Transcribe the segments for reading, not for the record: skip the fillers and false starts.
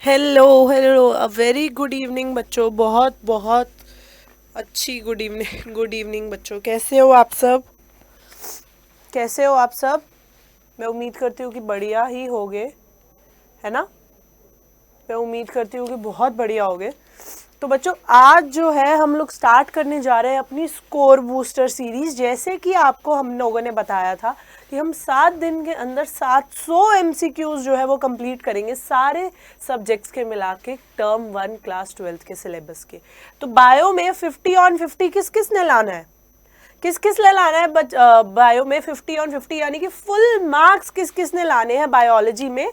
Hello hello, a very good evening बच्चों। बहुत बहुत अच्छी गुड इवनिंग बच्चों। कैसे हो आप सब? कैसे हो आप सब? मैं उम्मीद करती हूँ कि बढ़िया ही होगे, है ना? मैं उम्मीद करती हूँ कि बहुत बढ़िया होगे। तो बच्चों, आज जो है हम लोग स्टार्ट करने जा रहे हैं अपनी स्कोर बूस्टर सीरीज। जैसे कि आपको हम लोगों ने बताया था कि हम 7 दिन के अंदर 700 एमसीक्यूज जो है वो कंप्लीट करेंगे, सारे सब्जेक्ट्स के मिला के, टर्म 1 क्लास 12 के सिलेबस के। तो बायो में 50 ऑन 50 किस किस ने लाना है? किस किस ने लाना है बायो में 50 ऑन 50, यानी कि फुल मार्क्स किस किस ने लाने हैं बायोलॉजी में?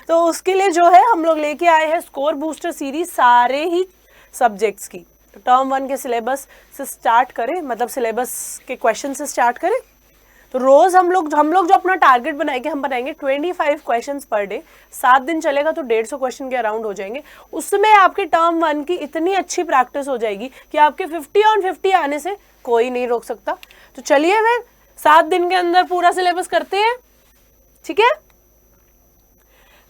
तो उसके लिए जो है हम लोग लेके आए हैं स्कोर बूस्टर सीरीज सारे ही सब्जेक्ट्स की। तो टर्म 1 के सिलेबस से स्टार्ट करें, मतलब सिलेबस के क्वेश्चन से स्टार्ट करें। तो रोज हम लोग जो अपना टारगेट बनाएंगे, हम बनाएंगे 25 क्वेश्चंस पर डे। 7 दिन चलेगा तो 150 क्वेश्चन के अराउंड हो जाएंगे। उसमें आपके टर्म 1 की इतनी अच्छी प्रैक्टिस हो जाएगी कि आपके 50 ऑन 50 आने से कोई नहीं रोक सकता। तो चलिए फिर 7 दिन के अंदर पूरा सिलेबस करते हैं, ठीक है?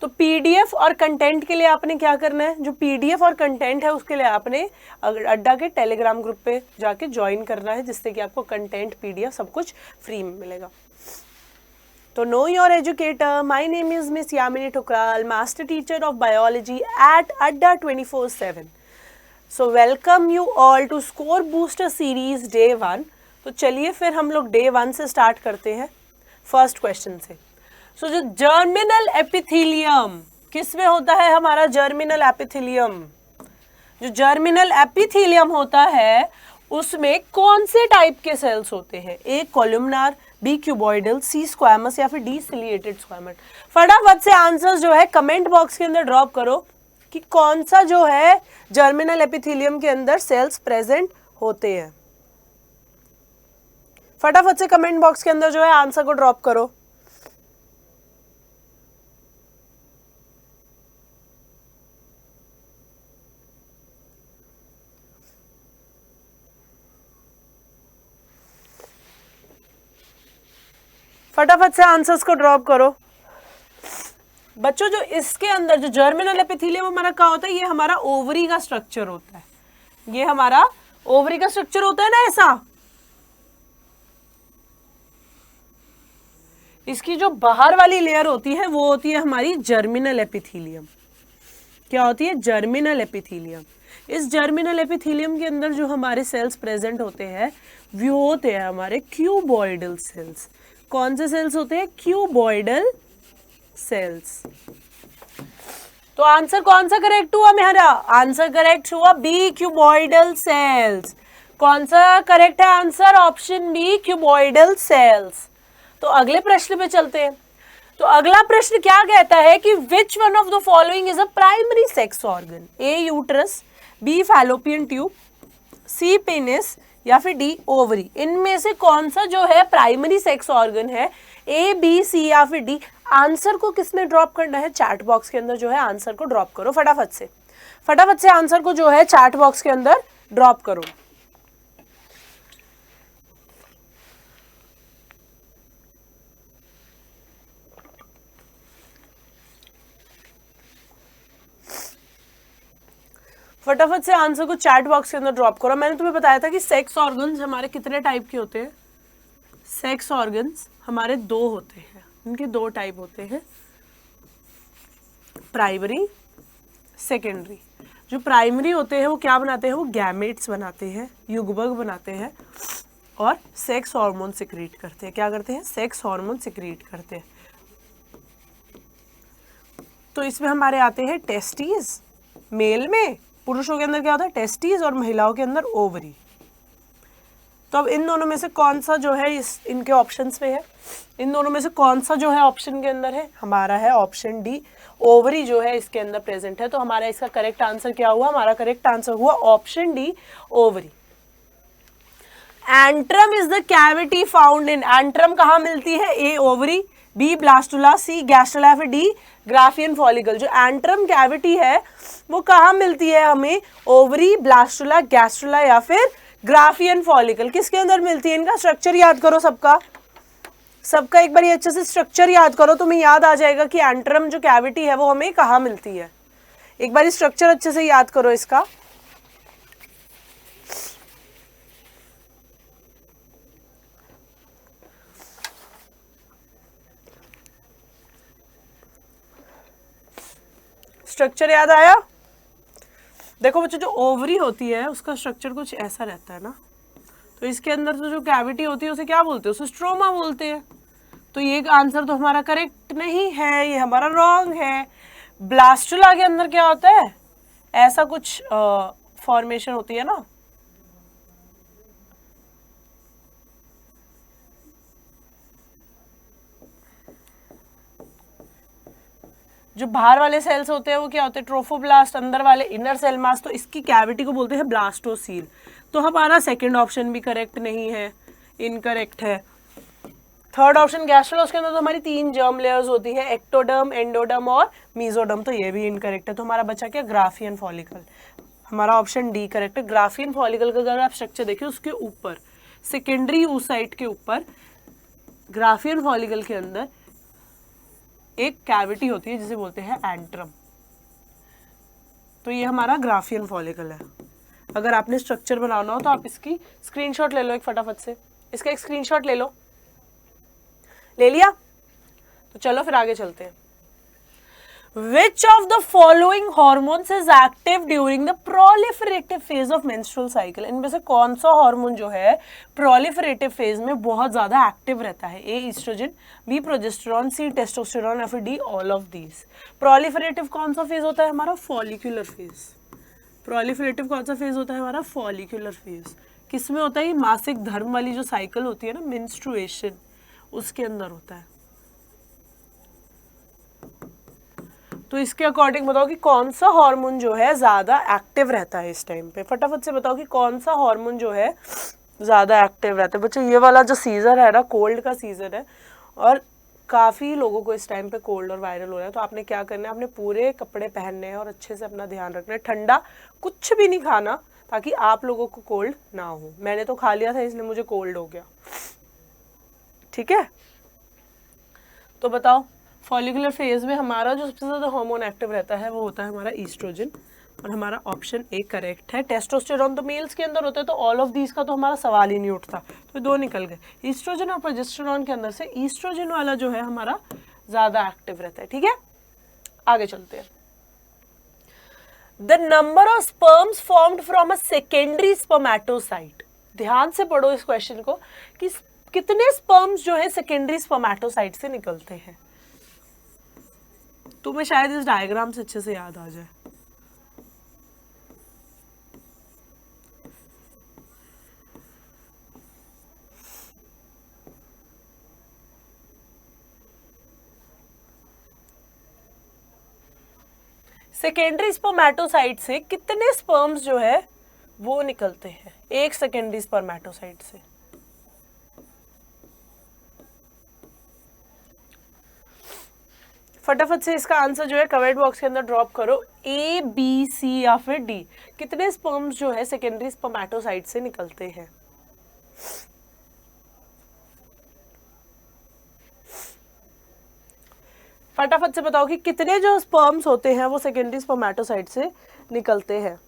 तो पीडीएफ और कंटेंट के लिए आपने क्या करना है? जो पीडीएफ और कंटेंट है उसके लिए आपने अड्डा के टेलीग्राम ग्रुप पे जाके ज्वाइन करना है, जिससे कि आपको कंटेंट पीडीएफ सब कुछ फ्री में मिलेगा। तो know your educator, my name is miss Yamini Thukral, master teacher of biology at Adda 24/7। So welcome you all to score booster series day 1। तो चलिए फिर हम लोग डे 1 से स्टार्ट करते हैं, फर्स्ट क्वेश्चन से। सो जो जर्मिनल एपिथेलियम किस में होता है? हमारा जर्मिनल एपिथेलियम, जो जर्मिनल एपिथेलियम होता है उसमें कौन से टाइप के सेल्स होते हैं? ए कॉलमनार, बी क्यूबॉइडल, सी स्क्वैमस या फिर डी सिलिएटेड स्क्वैमस। फटाफट से आंसर्स जो है कमेंट बॉक्स के अंदर ड्रॉप करो कि कौन सा जो है जर्मिनल एपिथेलियम के अंदर सेल्स प्रेजेंट होते हैं। फटाफट से कमेंट बॉक्स के अंदर जो है आंसर को ड्रॉप करो। फटाफट से आंसर्स को ड्रॉप करो बच्चों। जो इसके अंदर जो जर्मिनल एपिथेलियम हमारा क्या होता है? ये हमारा ओवरी का स्ट्रक्चर होता है। ये हमारा ओवरी का स्ट्रक्चर होता है ना, ऐसा। इसकी जो बाहर वाली लेयर होती है वो होती है हमारी जर्मिनल एपिथेलियम। क्या होती है? Germinal epithelium. इस जर्मिनल एपिथेलियम के अंदर जो हमारे सेल्स प्रेजेंट होते हैं वो होते हैं हमारे क्यूबॉइडल सेल्स। कौन से सेल्स होते हैं? Cuboidal cells. तो आंसर कौन सा करेक्ट हुआ मेरा? आंसर करेक्ट हुआ बी, क्यूबॉइडल सेल्स। कौन सा करेक्ट है answer? Option B, cuboidal cells. तो अगले प्रश्न पे चलते हैं। तो अगला प्रश्न क्या कहता है कि which one of the following is a primary sex organ? A uterus, B fallopian tube, C penis या फिर डी ओवरी। इनमें से कौन सा जो है प्राइमरी सेक्स ऑर्गन है? ए, बी, सी या फिर डी। आंसर को किसमें ड्रॉप करना है? चैट बॉक्स के अंदर जो है आंसर को ड्रॉप करो फटाफट से। फटाफट से आंसर को जो है चैट बॉक्स के अंदर ड्रॉप करो। फटाफट से आंसर को चैट बॉक्स के अंदर ड्रॉप करो। मैंने तुम्हें बताया था कि सेक्स ऑर्गन्स हमारे कितने टाइप के होते हैं? सेक्स ऑर्गन्स हमारे 2 होते हैं। इनके 2 टाइप होते हैं, प्राइमरी, सेकेंडरी। जो प्राइमरी होते हैं वो क्या बनाते हैं? वो गैमेट्स बनाते हैं, युग्मक बनाते हैं और सेक्स हार्मोन सिक्रीट करते हैं। क्या करते हैं? सेक्स हार्मोन सिक्रीट करते हैं। तो इसमें हमारे आते हैं टेस्टिस, मेल में। पुरुषों के अंदर क्या होता है? टेस्टिस, और महिलाओं के अंदर ओवरी। तो अब इन दोनों में से कौन सा जो है इनके ऑप्शंस में है? इन दोनों में से कौन सा जो है ऑप्शन के अंदर है? हमारा है ऑप्शन डी, ओवरी जो है इसके अंदर प्रेजेंट है। तो हमारा इसका करेक्ट आंसर क्या हुआ? हमारा करेक्ट आंसर हुआ option D, ovary. Antrum is the cavity found in. Antrum कहाँ मिलती है? ए ओवरी, बी ब्लास्टुला, सी गैस्ट्रुला, फिर डी ग्राफियन फॉलिकल। जो एंट्रम कैविटी है वो कहाँ मिलती है हमें? ओवरी, ब्लास्टुला, गैस्ट्रुला या फिर ग्राफियन फॉलिकल। किसके अंदर मिलती है? इनका स्ट्रक्चर याद करो सबका। सबका एक बार अच्छे से स्ट्रक्चर याद करो, तुम्हें याद आ जाएगा कि एंट्रम जो कैविटी है वो हमें कहाँ मिलती है। एक बार स्ट्रक्चर अच्छे से याद करो इसका। स्ट्रक्चर याद आया? देखो बच्चों, जो ओवरी होती है उसका स्ट्रक्चर कुछ ऐसा रहता है ना, तो इसके अंदर तो जो कैविटी होती है उसे क्या बोलते हैं? उसे स्ट्रोमा बोलते हैं। तो ये आंसर तो हमारा करेक्ट नहीं है, ये हमारा रॉन्ग है। ब्लास्टुला के अंदर क्या होता है? ऐसा कुछ फॉर्मेशन होती है ना, जो बाहर वाले सेल्स होते हैं वो क्या होते हैं? ट्रोफोब्लास्ट, अंदर वाले इनर सेल मास, तो इसकी कैविटी को बोलते हैं ब्लास्टोसील। तो हमारा सेकंड ऑप्शन भी करेक्ट नहीं है, इनकरेक्ट है। थर्ड ऑप्शन गैस्ट्रोल, उसके अंदर तो हमारी 3 जर्म लेयर्स होती है, एक्टोडर्म, एंडोडर्म और मीजोडर्म, तो ये भी इनकरेक्ट है। तो हमारा बचा क्या? Graafian follicle. हमारा ऑप्शन डी करेक्ट है। ग्राफियन फॉलिकल का अगर आप स्ट्रक्चर देखिए, उसके ऊपर सेकेंडरी oocyte के ऊपर ग्राफियन फॉलिकल के अंदर एक कैविटी होती है जिसे बोलते हैं एंट्रम। तो ये हमारा ग्राफियन फॉलिकल है। अगर आपने स्ट्रक्चर बनाना हो तो आप इसकी स्क्रीनशॉट ले लो एक फटाफट से, इसका एक स्क्रीनशॉट ले लो। ले लिया? तो चलो फिर आगे चलते हैं। Which of the following hormones is active during the proliferative phase of menstrual cycle? इनमें से कौन सा हार्मोन जो है proliferative phase में बहुत ज्यादा एक्टिव रहता है? A estrogen, B progesterone, C testosterone या फिर D all of these. Proliferative कौन सा फेज होता है हमारा? Follicular phase. प्रोलिफरेटिव कौन सा फेज होता है हमारा? Follicular phase. किसमें होता है? मासिक धर्म वाली जो साइकिल होती है ना, मेंस्ट्रुएशन, उसके अंदर होता है। तो इसके अकॉर्डिंग बताओ कि कौन सा हार्मोन जो है ज्यादा एक्टिव रहता है इस टाइम पे। फटाफट से बताओ कि कौन सा हार्मोन जो है ज्यादा एक्टिव रहता है। बच्चों ये वाला जो सीजन है ना, कोल्ड का सीजन है और काफी लोगों को इस टाइम पे कोल्ड और वायरल हो रहा है। तो आपने क्या करना है? आपने पूरे कपड़े पहनने हैं और अच्छे से अपना ध्यान रखना है। ठंडा कुछ भी नहीं खाना ताकि आप लोगों को कोल्ड ना हो। मैंने तो खा लिया था इसलिए मुझे कोल्ड हो गया। ठीक है, तो बताओ फॉलिकुलर फेज में हमारा जो सबसे ज्यादा हार्मोन एक्टिव रहता है वो होता है हमारा ईस्ट्रोजन, और हमारा ऑप्शन ए करेक्ट है। टेस्टोस्टेरोन तो मेल्स के अंदर होता है, तो ऑल ऑफ दीज का तो हमारा सवाल ही नहीं उठता, तो 2 निकल गए। ईस्ट्रोजन और प्रोजेस्टेरॉन के अंदर से ईस्ट्रोजन वाला जो है हमारा ज्यादा एक्टिव रहता है। ठीक है, आगे चलते हैं। The number of sperms formed from a secondary spermatocyte. ध्यान से पढ़ो इस क्वेश्चन को कि कितने स्पर्म्स जो है सेकेंडरी स्पर्मेटोसाइट से निकलते हैं। तुम्हें शायद इस डायग्राम से अच्छे से याद आ जाए। सेकेंडरी स्पर्मेटोसाइट से कितने स्पर्म्स जो है वो निकलते हैं एक सेकेंडरी स्पर्मेटोसाइट से? फटाफट से इसका आंसर जो है कमेंट बॉक्स के अंदर ड्रॉप करो। ए, बी, सी या फिर डी। कितने स्पर्म्स जो है सेकेंडरी स्पर्मेटोसाइट से निकलते हैं? फटाफट से बताओ कि कितने जो स्पर्म्स होते हैं वो सेकेंडरी स्पर्मेटोसाइट से निकलते हैं।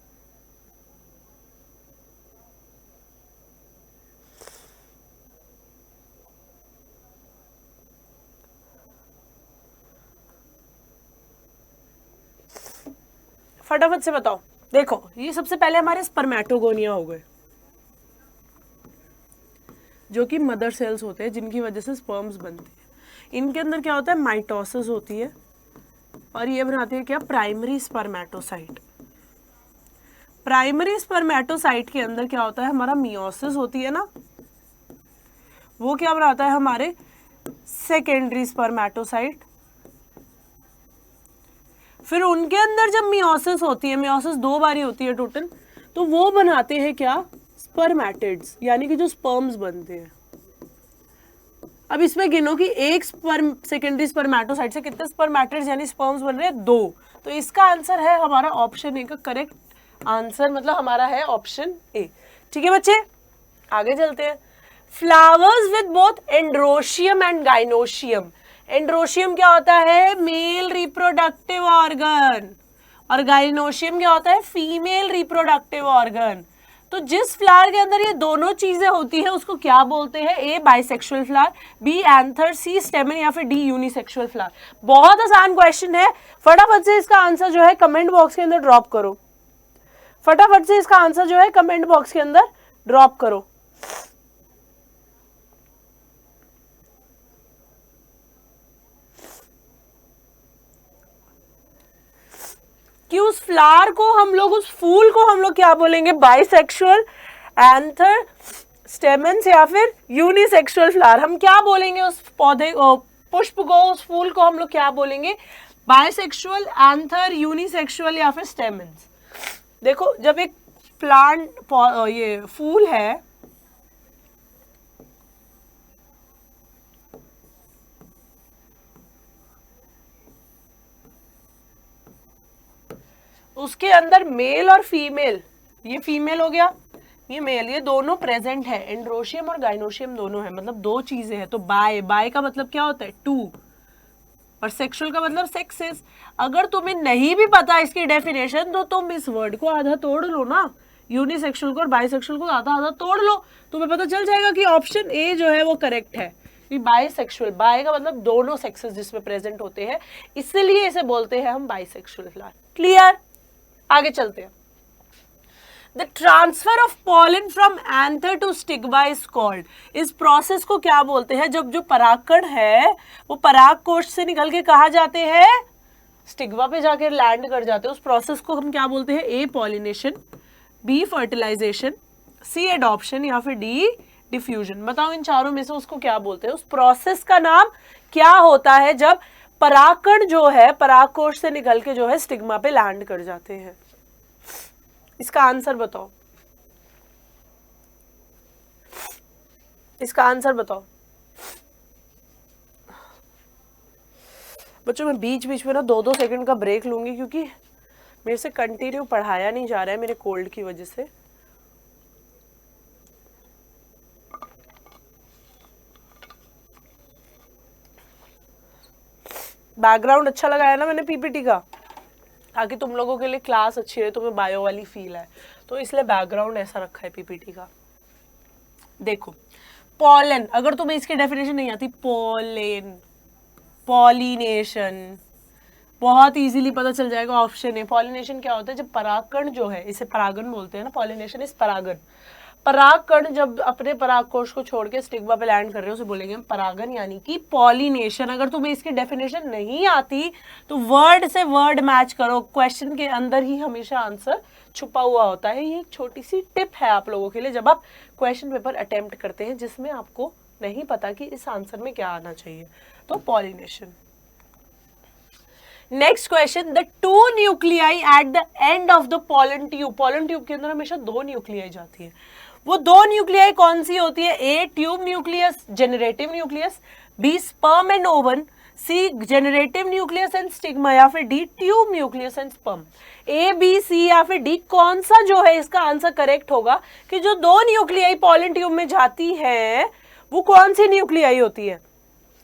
फटाफट से बताओ। देखो ये सबसे पहले हमारे स्पर्मेटोगोनिया हो गए, जो कि मदर सेल्स होते हैं जिनकी वजह से स्पर्म्स बनते हैं। इनके अंदर क्या होता है? माइटोसिस होती है और ये बनाती है क्या? Primary spermatocyte. प्राइमरी स्पर्मेटोसाइट के अंदर क्या होता है? हमारा मियोसिस होती है ना, वो क्या बनाता है? हमारे सेकेंडरी स्पर्मेटोसाइट। फिर उनके अंदर जब मियोसिस होती है, मियोसिस 2 बारी होती है टोटल, तो वो बनाते हैं क्या? स्पर्मेटिड्स, यानी कि जो स्पर्म्स बनते हैं। अब इसमें गिनो कि एक सेकेंडरी स्पर्मेटोसाइट से कितने स्पर्मेटिड्स यानी स्पर्म्स बन रहे हैं? 2। तो इसका आंसर है हमारा ऑप्शन ए का करेक्ट आंसर, मतलब हमारा है ऑप्शन ए। ठीक है बच्चे, आगे चलते हैं। Flowers with both androecium and gynoecium. Androecium क्या होता है? मेल रिप्रोडक्टिव ऑर्गन, और गाइनोशियम क्या होता है, फीमेल रिप्रोडक्टिव ऑर्गन। तो जिस फ्लावर के अंदर ये दोनों चीजें होती है उसको क्या बोलते हैं, ए बाइसेक्सुअल फ्लावर, बी एंथर, सी स्टेमन या फिर डी यूनिसेक्सुअल फ्लावर। बहुत आसान क्वेश्चन है, फटाफट से इसका आंसर जो है कमेंट बॉक्स के अंदर ड्रॉप करो, फटाफट से इसका आंसर जो है कमेंट बॉक्स के अंदर ड्रॉप करो। कि उस फ्लावर को हम लोग, उस फूल को हम लोग क्या बोलेंगे, बाइसेक्सुअल, एंथर, स्टेमन्स या फिर यूनिसेक्सुअल फ्लावर। हम क्या बोलेंगे उस पौधे, पुष्प को, उस फूल को हम लोग क्या बोलेंगे, बाइसेक्सुअल, एंथर, यूनिसेक्सुअल या फिर स्टेमन्स। देखो जब एक प्लांट, ये फूल है, उसके अंदर मेल और फीमेल, ये फीमेल हो गया, ये मेल, ये दोनों प्रेजेंट है, एंड्रोशियम और गाइनोशियम दोनों है, मतलब दो चीजें हैं। तो बाय, बाय का मतलब क्या होता है, टू, और सेक्सुअल का मतलब सेक्सेस। अगर तुम्हें नहीं भी पता इसकी डेफिनेशन तो तुम इस वर्ड को आधा तोड़ लो ना, यूनिसेक्सुअल को और बाइसेक्सुअल को आधा आधा तोड़ लो, तुम्हें पता चल जाएगा कि ऑप्शन ए जो है वो करेक्ट है। बाइसेक्सुअल, बाय का मतलब दोनों सेक्सेस जिसमें प्रेजेंट होते हैं, इसलिए इसे बोलते हैं हम बाइसेक्सुअल फ्लावर। क्लियर, आगे चलते हैं। The transfer of pollen from anther to stigma is called, इस प्रोसेस को क्या बोलते हैं, जब जो परागकण है वो पराग कोश से निकल के कहा जाते हैं, स्टिग्मा पे जाके लैंड कर जाते हैं, उस प्रोसेस को हम क्या बोलते हैं, ए पॉलिनेशन, बी फर्टिलाइजेशन, सी एडॉप्शन या फिर डी डिफ्यूजन। बताओ इन चारों में से उसको क्या बोलते हैं, उस प्रोसेस का नाम क्या होता है जब परागकण जो है पराग कोश से निकल के जो है स्टिग्मा पे लैंड कर जाते हैं। इसका आंसर बताओ, इसका आंसर बताओ बच्चों। मैं बीच बीच में ना 2-2 सेकंड का ब्रेक लूंगी क्योंकि मेरे से कंटिन्यू पढ़ाया नहीं जा रहा है मेरे कोल्ड की वजह से। बैकग्राउंड अच्छा लगाया ना मैंने पीपीटी का, ताकि तुम लोगों के लिए क्लास अच्छी रहे, तुम्हें बायो वाली फील है, तो इसलिए बैकग्राउंड ऐसा रखा है पीपीटी का। देखो पॉलन, अगर तुम्हें इसकी डेफिनेशन नहीं आती, पॉलेन, पॉलिनेशन, बहुत इजीली पता चल जाएगा, ऑप्शन है। पॉलिनेशन क्या होता है, जब परागकण जो है, इसे परागन बोलते हैं ना, पॉलिनेशन इस परागन, परागकण जब अपने परागकोश को छोड़ के स्टिग्मा पे लैंड कर रहे हो उसे बोलेंगे हम परागन यानी कि पॉलिनेशन। अगर तुम्हें इसकी डेफिनेशन नहीं आती तो वर्ड से वर्ड मैच करो, क्वेश्चन के अंदर ही हमेशा आंसर छुपा हुआ होता है। ये एक छोटी सी टिप है आप लोगों के लिए जब आप क्वेश्चन पेपर अटेम्प्ट करते हैं जिसमें आपको नहीं पता कि इस आंसर में क्या आना चाहिए। तो pollination. Next question, the two nuclei at the end of the pollen tube. Pollen tube के अंदर हमेशा 2 न्यूक्लियाई जाती है, वो 2 न्यूक्लियाई कौन सी होती है, A tube nucleus generative nucleus, B sperm and ovum, C generative nucleus and stigma या फिर D tube nucleus and sperm. A B C या फिर डी कौन सा जो है इसका आंसर करेक्ट होगा कि जो 2 न्यूक्लियाई पॉलन ट्यूब में जाती है वो कौन सी न्यूक्लियाई होती है,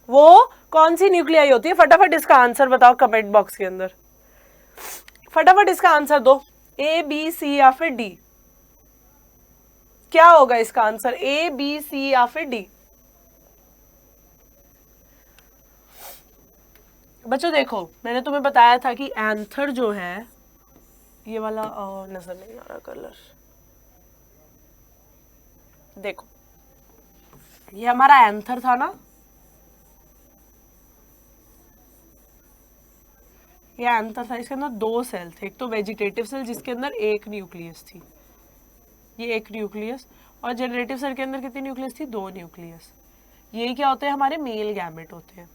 वो कौन सी न्यूक्लियाई होती है। फटाफट इसका आंसर बताओ कमेंट बॉक्स के अंदर, फटाफट इसका आंसर दो, ए बी सी या फिर डी, क्या होगा इसका आंसर, ए बी सी या फिर डी। बच्चों देखो मैंने तुम्हें बताया था कि एंथर जो है, ये वाला नजर नहीं आ रहा कलर, देखो ये हमारा एंथर था ना, ये एंथर था, इसके अंदर 2 सेल थे, एक तो वेजिटेटिव सेल जिसके अंदर 1 न्यूक्लियस थी, ये 1 न्यूक्लियस, और जेनरेटिव सेल के अंदर कितनी न्यूक्लियस थी, 2 न्यूक्लियस। ये क्या होते हैं, हमारे मेल गैमेट होते हैं।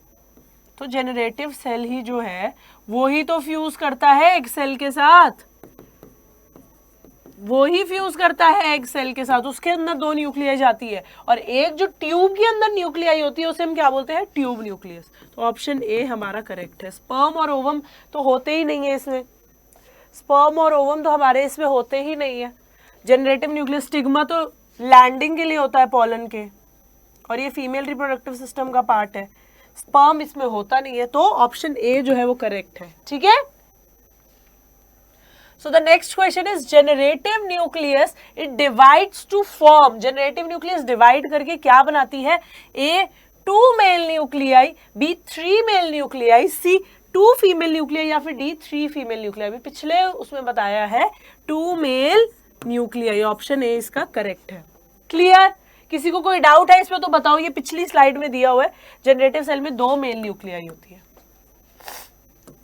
तो जेनरेटिव सेल ही जो है वो ही तो फ्यूज करता है एक सेल के साथ, वो ही फ्यूज करता है एक सेल के साथ, उसके अंदर 2 न्यूक्लियाई जाती है, और एक जो ट्यूब के अंदर न्यूक्लियाई होती है उसे हम क्या बोलते हैं, ट्यूब न्यूक्लियस। तो ऑप्शन ए हमारा करेक्ट है। स्पर्म और ओवम तो होते ही नहीं है इसमें, स्पर्म और ओवम तो हमारे इसमें होते ही नहीं है। जेनरेटिव न्यूक्लियस, स्टिग्मा तो लैंडिंग के लिए होता है पॉलन के, और ये फीमेल रिप्रोडक्टिव सिस्टम का पार्ट है, स्पर्म इसमें होता नहीं है। तो ऑप्शन ए जो है वो करेक्ट है, ठीक है। So the next question is generative nucleus, it divides to form, generative nucleus divide करके क्या बनाती है? A 2 male nuclei, B 3 male nuclei, C 2 female nuclei या फिर D 3 female nuclei। अभी पिछले उसमें बताया है 2 male nuclei, ऑप्शन ए इसका करेक्ट है। क्लियर? किसी को कोई डाउट है इसमें तो बताओ, ये पिछली स्लाइड में दिया हुआ है, जनरेटिव सेल में 2 मेल न्यूक्लियाई होती है।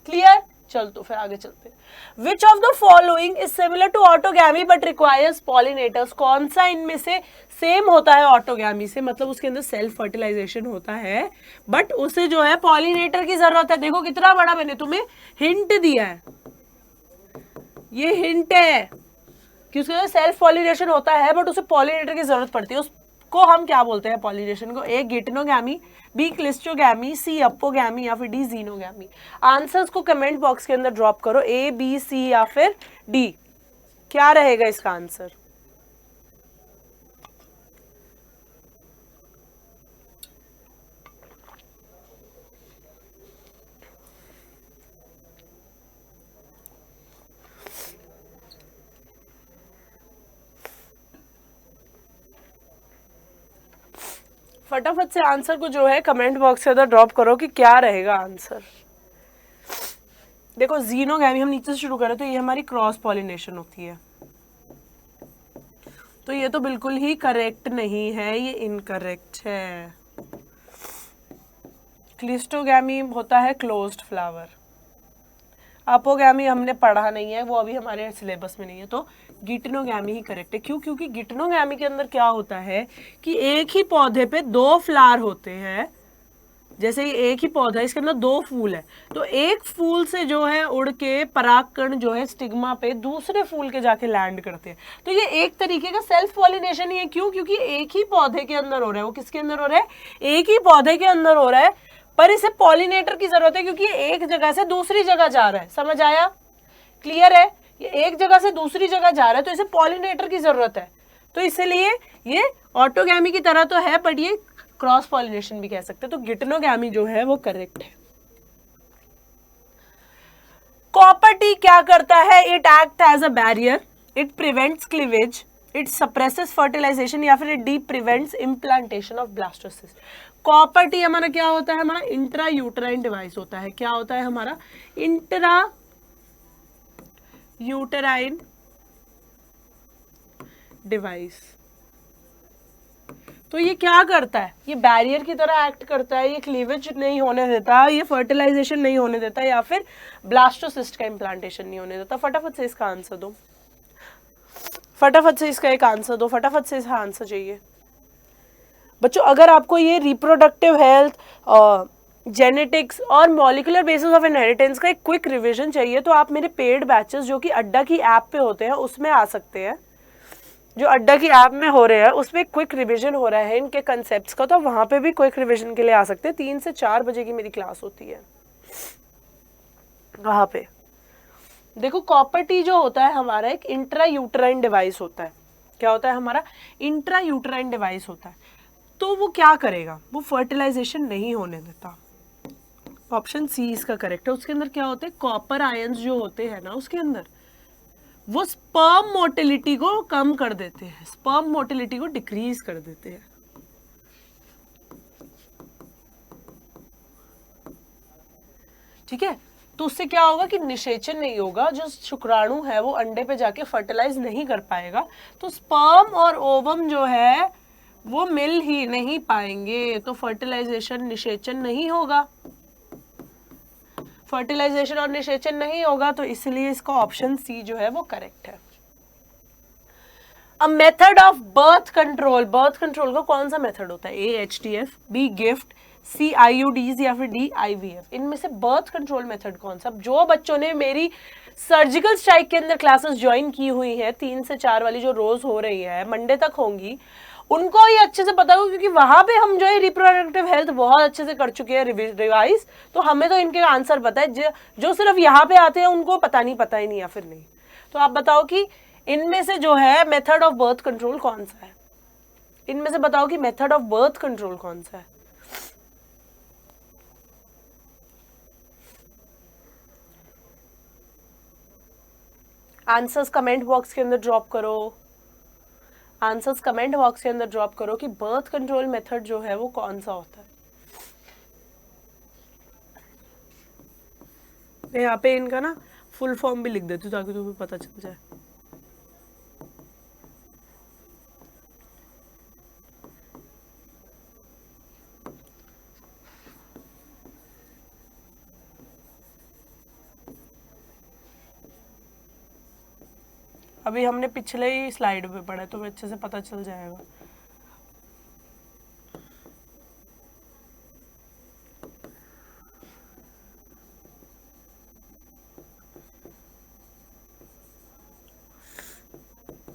क्लियर? चल तो फिर आगे चलते हैं। Which of the following is similar to autogamy but requires pollinators? कौन सा इनमें से सेम होता है ऑटोगैमी से, मतलब उसके अंदर सेल्फ फर्टिलाइजेशन होता है बट उसे जो है पॉलिनेटर की जरूरत है। देखो कितना बड़ा मैंने तुम्हें हिंट दिया है, ये हिंट है कि उसके अंदर सेल्फ पॉलिनेशन होता है बट उसे पॉलिनेटर की जरूरत पड़ती है। उसको हम क्या बोलते हैं पॉलिनेशन को? ए गिटनोगैमी, बी क्लिस्ट्रोगैमी, सी अपोगैमी या फिर डी जीनोगैमी। आंसर्स को कमेंट बॉक्स के अंदर ड्रॉप करो, ए बी सी या फिर डी, क्या रहेगा इसका आंसर? फटाफट से आंसर को जो है कमेंट बॉक्स के अंदर ड्रॉप करो कि क्या रहेगा आंसर। देखो जीनोगैमी, हम नीचे से शुरू करें तो ये हमारी क्रॉस पॉलिनेशन होती है, तो ये तो बिल्कुल ही करेक्ट नहीं है, ये इनकरेक्ट है। क्लिस्टोगैमी होता है क्लोज्ड फ्लावर। अपोगैमी हमने पढ़ा नहीं है, वो अभी हमारे सिलेबस में नहीं है, तो गिटनोगैमी ही करेक्ट है। क्यों? क्योंकि गिटनोगैमी के अंदर क्या होता है कि एक ही पौधे पे 2 फ्लावर होते हैं। जैसे ये एक ही पौधा है, इसके अंदर 2 फूल है, तो एक फूल से जो है उड़ के परागकण जो है स्टिग्मा पे दूसरे फूल के जाके लैंड करते हैं, तो ये एक तरीके का सेल्फ पॉलिनेशन ही है। क्यों? क्योंकि एक ही पौधे के अंदर हो रहा है। वो किसके अंदर हो रहा है? एक ही पौधे के अंदर हो रहा है, पर इसे पॉलिनेटर की जरूरत है क्योंकि ये एक जगह से दूसरी जगह जा रहा है। समझ आया? क्लियर है? ये एक जगह से दूसरी जगह जा रहा है तो इसे पॉलिनेटर की जरूरत है, तो इसलिए ये ऑटोगैमी की तरह तो है बट ये क्रॉस पॉलिनेशन भी कह सकते हैं, तो गिटनोगैमी जो है वो करेक्ट है। कॉपर टी क्या करता है? It act as a barrier, it prevents cleavage, it suppresses fertilization या फिर it D prevents implantation of blastocyst. Copper T हमारा क्या होता है? हमारा इंट्रा यूटराइन डिवाइस होता है। क्या होता है हमारा? Intra uterine device. तो ये क्या करता है? ये बैरियर की तरह एक्ट करता है, ये क्लीवेज नहीं होने देता, ये फर्टिलाइजेशन नहीं होने देता या फिर ब्लास्टोसिस्ट का इम्प्लांटेशन नहीं होने देता। फटाफट से इसका आंसर दो, फटाफट से इसका एक आंसर दो, फटाफट से इसका आंसर चाहिए बच्चों। अगर आपको ये रिप्रोडक्टिव हेल्थ, जेनेटिक्स और मॉलिकुलर बेसिस ऑफ इनहेरिटेंस का एक क्विक रिवीजन चाहिए तो आप मेरे पेड बैचेस जो कि अड्डा की ऐप पे होते हैं उसमें आ सकते हैं। जो अड्डा की ऐप में हो रहे हैं उसमें क्विक रिवीजन हो रहा है इनके कंसेप्ट्स का, तो वहां पे भी क्विक रिवीजन के लिए आ सकते हैं। 3 से 4 बजे की मेरी क्लास होती है वहां पे। देखो कॉपर टी जो होता है हमारा एक इंट्रा यूटराइन डिवाइस होता है। क्या होता है हमारा? इंट्रा यूटराइन डिवाइस होता है। तो वो क्या करेगा? वो फर्टिलाइजेशन नहीं होने देता। ऑप्शन सी इसका करेक्ट है। उसके अंदर क्या होते हैं? कॉपर आयंस जो होते हैं ना उसके अंदर, वो स्पर्म मोटिलिटी को कम कर देते हैं, स्पर्म मोटिलिटी को डिक्रीज कर देते हैं। ठीक है, तो उससे क्या होगा कि निषेचन नहीं होगा, जो शुक्राणु है वो अंडे पे जाके फर्टिलाइज नहीं कर पाएगा, तो स्पर्म और ओवम जो है वो मिल ही नहीं पाएंगे, तो फर्टिलाइजेशन निषेचन नहीं होगा। फर्टिलाइजेशन और निषेचन नहीं होगा, तो इसलिए इसका ऑप्शन सी जो है वो करेक्ट है। A method of birth control, birth control का कौन सा मेथड होता है? ए HTF, बी गिफ्ट, सी IUDs या फिर डी IVF। इनमें से बर्थ कंट्रोल मेथड कौन सा? जो बच्चों ने मेरी सर्जिकल स्ट्राइक के अंदर क्लासेस ज्वाइन की हुई है 3 से 4 वाली जो रोज हो रही है, मंडे तक होंगी, उनको ये अच्छे से पता होगा क्योंकि वहां पे हम जो है रिप्रोडक्टिव हेल्थ बहुत अच्छे से कर चुके हैं रिवाइज, तो हमें तो इनके आंसर पता है। जो सिर्फ यहाँ पे आते हैं उनको पता ही नहीं या फिर नहीं। तो आप बताओ कि इनमें से जो है मेथड ऑफ बर्थ कंट्रोल कौन सा है? इनमें से बताओ कि मेथड ऑफ बर्थ कंट्रोल कौन सा है? आंसर्स कमेंट बॉक्स के अंदर ड्रॉप करो, आंसर्स कमेंट बॉक्स के अंदर ड्रॉप करो कि बर्थ कंट्रोल मेथड जो है वो कौन सा होता है। मैं यहाँ पे इनका ना फुल फॉर्म भी लिख देती हूँ ताकि तुम्हें पता चल जाए। अभी हमने पिछले ही स्लाइड पे पढ़ा है, तुम्हें अच्छे से पता चल जाएगा।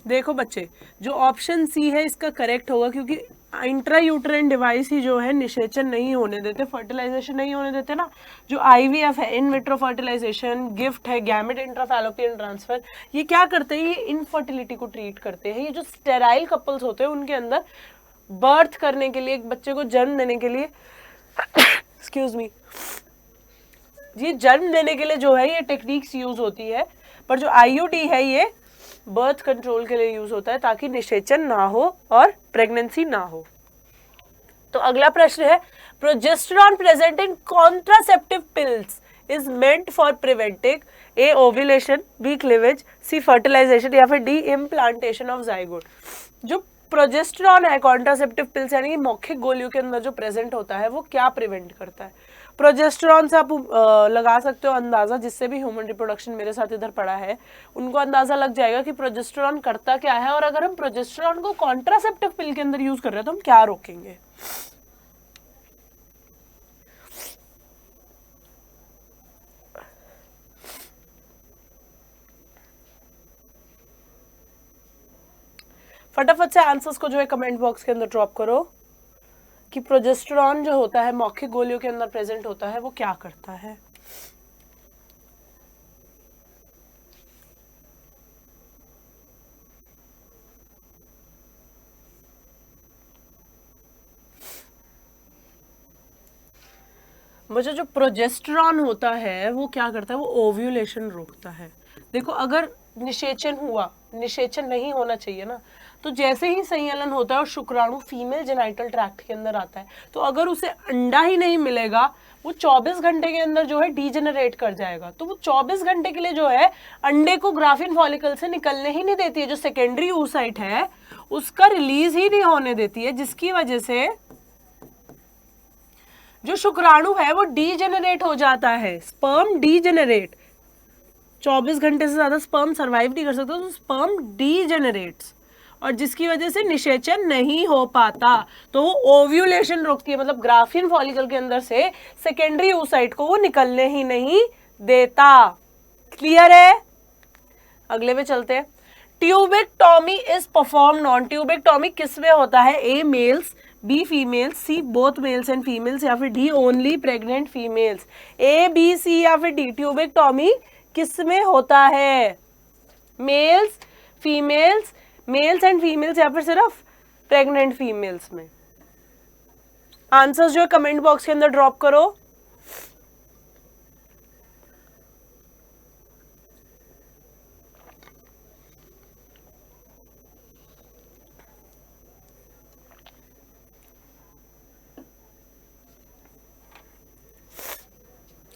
देखो बच्चे, जो ऑप्शन सी है इसका करेक्ट होगा, क्योंकि इंट्रा यूट्राइन डिवाइस ही जो है निषेचन नहीं होने देते, फर्टिलाइजेशन नहीं होने देते ना। जो आईवीएफ है, इन विट्रो फर्टिलाइजेशन, गिफ्ट है, गैमेट इंट्राफैलोपियन ट्रांसफर, ये क्या करते हैं, ये इनफर्टिलिटी को ट्रीट करते हैं। ये जो स्टेराइल कपल्स होते हैं उनके अंदर बर्थ करने के लिए, एक बच्चे को जन्म देने के लिए एक्सक्यूज मी, ये जन्म देने के लिए जो है ये टेक्निक्स यूज होती है। पर जो आईयूडी है ये बर्थ कंट्रोल के लिए यूज होता है ताकि निषेचन ना हो और प्रेगनेंसी ना हो। तो अगला प्रश्न है, progesterone present in contraceptive pills is meant for preventing A ovulation, B cleavage, C fertilization या फिर डी इम्प्लांटेशन ऑफ जाइगोट। जो प्रोजेस्टेरॉन है कॉन्ट्रासेप्टिव पिल्स यानी कि मौखिक गोलियों के अंदर जो प्रेजेंट होता है वो क्या प्रिवेंट करता है। प्रोजेस्टेरॉन से आप लगा सकते हो अंदाजा, जिससे भी ह्यूमन रिप्रोडक्शन मेरे साथ इधर पड़ा है उनको अंदाजा लग जाएगा कि प्रोजेस्टेरॉन करता क्या है, और अगर हम प्रोजेस्टेरॉन को कॉन्ट्रासेप्टिव पिल के अंदर यूज कर रहे हैं तो हम क्या रोकेंगे। फटाफट से आंसर्स को जो है कमेंट बॉक्स के अंदर ड्रॉप करो कि प्रोजेस्टेरॉन जो होता है मौखिक गोलियों के अंदर प्रेजेंट होता है वो क्या करता है। मुझे जो प्रोजेस्टेरॉन होता है वो क्या करता है, वो ओव्यूलेशन रोकता है। देखो अगर निषेचन हुआ, निषेचन नहीं होना चाहिए ना, तो जैसे ही संयलन होता है और शुक्राणु फीमेल जेनाइटल ट्रैक्ट के अंदर आता है, तो अगर उसे अंडा ही नहीं मिलेगा वो 24 घंटे के अंदर जो है डीजेनरेट कर जाएगा। तो वो 24 घंटे के लिए जो है अंडे को ग्राफिन फॉलिकल से निकलने ही नहीं देती है, जो सेकेंडरी oocyte है उसका रिलीज ही नहीं होने देती है, जिसकी वजह से जो शुक्राणु है वो डीजेनरेट हो जाता है, स्पर्म डीजेनरेट। 24 घंटे से ज्यादा स्पर्म सरवाइव नहीं कर सकता, तो स्पर्म डीजेनरेट्स, और जिसकी वजह से निषेचन नहीं हो पाता। तो वो ओव्यूलेशन रोकती है, मतलब ग्राफिन फॉलिकल के अंदर से सेकेंडरी oocyte को वो निकलने ही नहीं देता। क्लियर है? अगले पे चलते हैं। Tubectomy is perform non tubectomy किस में होता है, A males, B females, C both males and females या फिर D only pregnant females. A B C या फिर डी, ट्यूबेक्टॉमी किस में होता है, males, females, males and females या फिर सिर्फ प्रेग्नेंट फीमेल्स में। आंसर्स जो है कमेंट बॉक्स के अंदर ड्रॉप करो।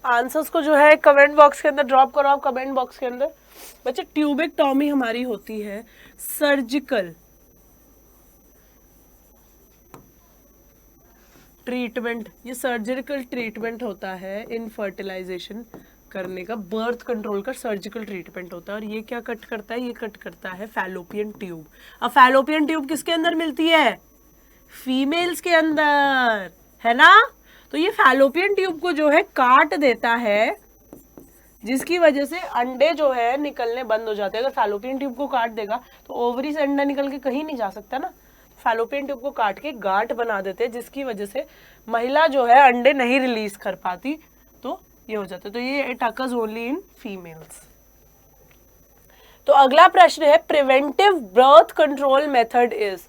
आंसर्स को जो है कमेंट बॉक्स के अंदर ड्रॉप करो आप कमेंट बॉक्स के अंदर। बच्चे ट्यूबेक्टॉमी हमारी होती है सर्जिकल ट्रीटमेंट, ये सर्जिकल ट्रीटमेंट होता है इनफर्टिलाइजेशन करने का, बर्थ कंट्रोल का सर्जिकल ट्रीटमेंट होता है। और ये क्या कट करता है, ये कट करता है फैलोपियन ट्यूब। अब फैलोपियन ट्यूब किसके अंदर मिलती है, फीमेल्स के अंदर, है ना। तो ये फैलोपियन ट्यूब को जो है काट देता है, जिसकी वजह से अंडे जो है निकलने बंद हो जाते हैं। अगर फैलोपियन ट्यूब को काट देगा तो ओवरी से अंडा निकल के कहीं नहीं जा सकता ना, फैलोपियन ट्यूब को काट के गांठ बना देते हैं, जिसकी वजह से महिला जो है अंडे नहीं रिलीज कर पाती, तो ये हो जाता है। तो ये it occurs only in females. तो अगला प्रश्न है, preventive birth control method is,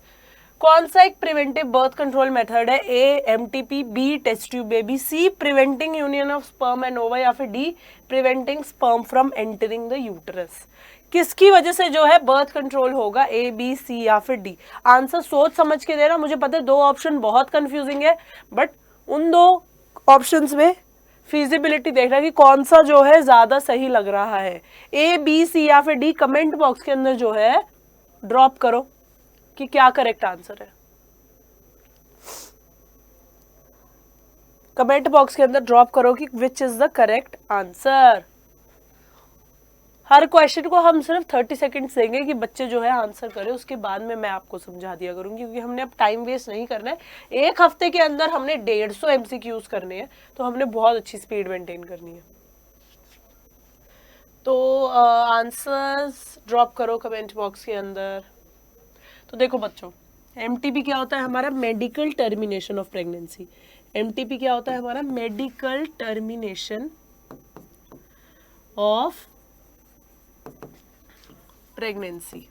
कौन सा एक प्रिवेंटिव बर्थ कंट्रोल मेथड है, A MTP, B test tube baby, C preventing union of sperm and ova या फिर D preventing sperm from entering the uterus. किसकी वजह से जो है बर्थ कंट्रोल होगा, ए बी सी या फिर डी। आंसर सोच समझ के देना। मुझे पता है दो ऑप्शन बहुत कंफ्यूजिंग है, बट उन दो ऑप्शंस में फिजिबिलिटी देखना कि कौन सा जो है ज्यादा सही लग रहा है, ए बी सी या फिर डी। कमेंट बॉक्स के अंदर जो है ड्रॉप करो कि क्या करेक्ट आंसर है। कमेंट बॉक्स के अंदर ड्रॉप करो कि which is the correct answer. Her question को हम सिर्फ 30 सेकंड्स देंगे कि बच्चे जो है आंसर करें, उसके बाद में मैं आपको समझा दिया करूंगी, क्योंकि हमने अब टाइम वेस्ट नहीं करना है। एक हफ्ते के अंदर हमने 150 MCQs करने हैं, तो हमने बहुत अच्छी स्पीड मेंटेन करनी है। तो आंसर्स ड्रॉप करो कमेंट बॉक्स के अंदर। तो देखो बच्चों, MTP क्या होता है हमारा, medical termination of pregnancy. MTP क्या होता है हमारा, मेडिकल टर्मिनेशन ऑफ प्रेगनेंसी।